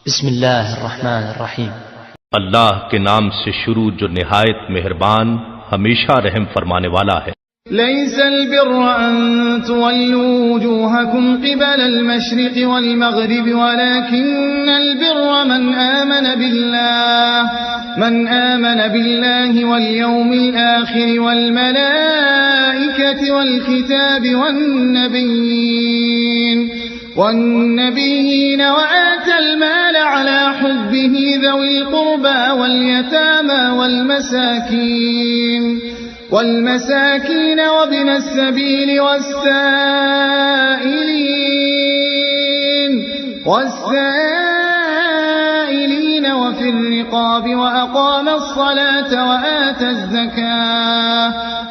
بسم اللہ الرحمن الرحیم۔ اللہ کے نام سے شروع جو نہایت مہربان ہمیشہ رحم فرمانے والا ہے۔ ليس البر أن تولوا وجوهكم قبل المشرق والمغرب ولكن البر من آمن بالله واليوم الآخر والملائكة والكتاب والنبيين وآتى المال على حبه ذوي القربى واليتامى والمساكين وابن السبيل والسائلين وفي الرقاب وأقام الصلاة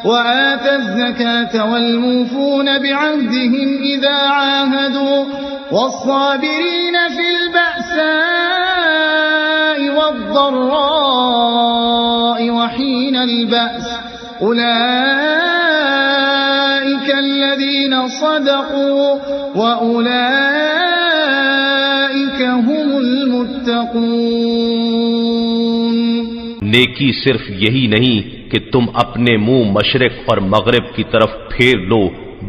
وآتى الزكاة والموفون بعهدهم إذا عاهدوا والصابرين في البأساء والضراء وحين البأس أولئك الذين صدقوا وأولئك هم المتقون۔ نیکی صرف یہی نہیں کہ تم اپنے منہ مشرق اور مغرب کی طرف پھیر لو،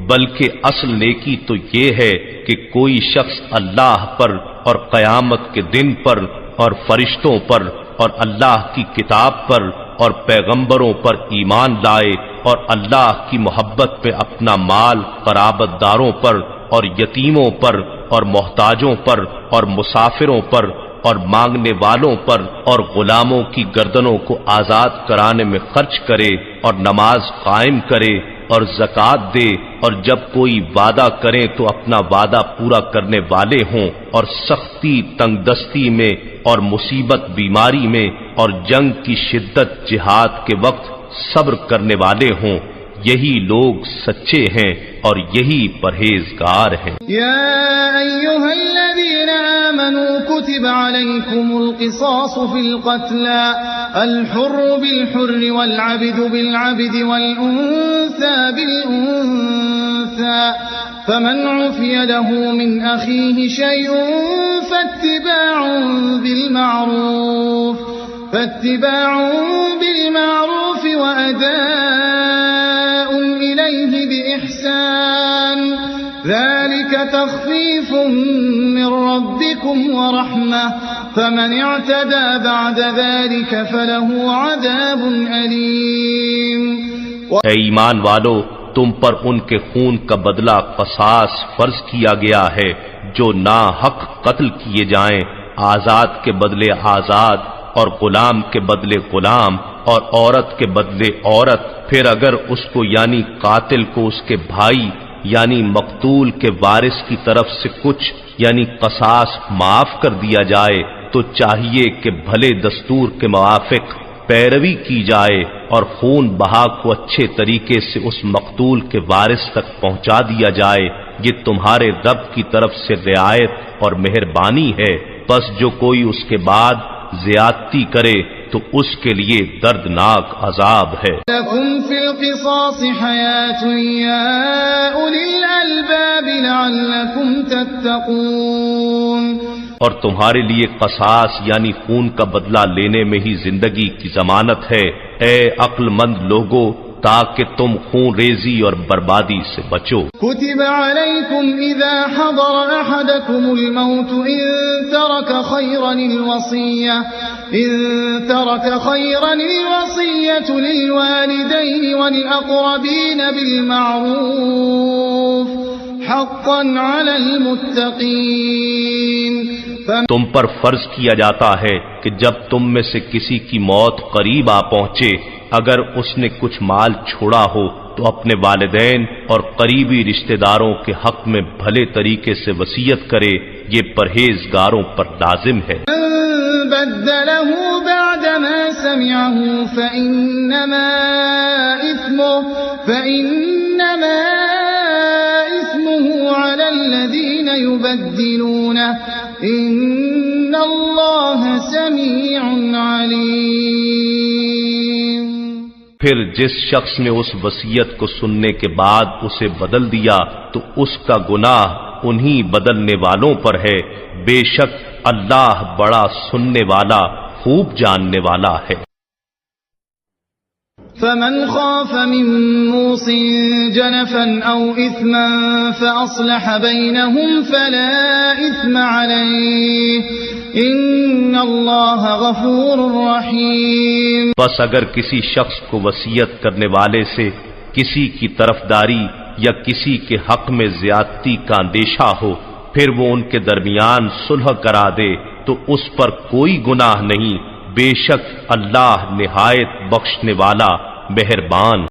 بلکہ اصل نیکی تو یہ ہے کہ کوئی شخص اللہ پر اور قیامت کے دن پر اور فرشتوں پر اور اللہ کی کتاب پر اور پیغمبروں پر ایمان لائے اور اللہ کی محبت پہ اپنا مال قرابت داروں پر اور یتیموں پر اور محتاجوں پر اور مسافروں پر اور مانگنے والوں پر اور غلاموں کی گردنوں کو آزاد کرانے میں خرچ کرے اور نماز قائم کرے اور زکوٰۃ دے، اور جب کوئی وعدہ کریں تو اپنا وعدہ پورا کرنے والے ہوں، اور سختی تنگ دستی میں اور مصیبت بیماری میں اور جنگ کی شدت جہاد کے وقت صبر کرنے والے ہوں، یہی لوگ سچے ہیں اور یہی پرہیزگار ہیں۔ یا ایھا الذین آمنوا کتب علیکم القصاص فی القتلى الحر بالحر والعبد بالعبد والانثى بالانثى فمن عفی له من اخیہ شیء فاتباع بالمعروف وأداء إليه بإحسان ذلك تخفيف من ربكم ورحمة فمن اعتدى بعد ذلك فله عذاب أليم۔ اے ایمان والو، تم پر ان کے خون کا بدلہ قصاص فرض کیا گیا ہے جو ناحق قتل کیے جائیں، آزاد کے بدلے آزاد اور غلام کے بدلے غلام اور عورت کے بدلے عورت۔ پھر اگر اس کو یعنی قاتل کو اس کے بھائی یعنی مقتول کے وارث کی طرف سے کچھ یعنی قصاص معاف کر دیا جائے تو چاہیے کہ بھلے دستور کے موافق پیروی کی جائے اور خون بہا کو اچھے طریقے سے اس مقتول کے وارث تک پہنچا دیا جائے، یہ تمہارے رب کی طرف سے رعایت اور مہربانی ہے۔ بس جو کوئی اس کے بعد زیادتی کرے تو اس کے لیے دردناک عذاب ہے۔ لکم فی القصاص حیات یا اولی الالباب لعلکم تتقون۔ اور تمہارے لیے قصاص یعنی خون کا بدلہ لینے میں ہی زندگی کی ضمانت ہے، اے عقل مند لوگو، تاکہ تم خون ریزی اور بربادی سے بچو۔ کتب علیکم اذا حضر احدکم الموت ان ترک خیرا الوصیۃ للوالدین والاقربین بالمعروف حقا علی المتقین۔ تم پر فرض کیا جاتا ہے کہ جب تم میں سے کسی کی موت قریب آ پہنچے، اگر اس نے کچھ مال چھوڑا ہو تو اپنے والدین اور قریبی رشتہ داروں کے حق میں بھلے طریقے سے وصیت کرے، یہ پرہیزگاروں پر لازم ہے۔ بدله بعد ما سمعه فإنما إثمه على الذين يبدلونه إن الله سميع عليم۔ پھر جس شخص نے اس وصیت کو سننے کے بعد اسے بدل دیا تو اس کا گناہ انہی بدلنے والوں پر ہے، بے شک اللہ بڑا سننے والا خوب جاننے والا ہے۔ فمن خاف من موص جنفا أو إثما فأصلح بينهم فلا إثم عليه إن الله غفور رحيم۔ بس اگر کسی شخص کو وصیت کرنے والے سے کسی کی طرفداری یا کسی کے حق میں زیادتی کا اندیشہ ہو، پھر وہ ان کے درمیان صلح کرا دے تو اس پر کوئی گناہ نہیں، بے شک اللہ نہایت بخشنے والا مہربان۔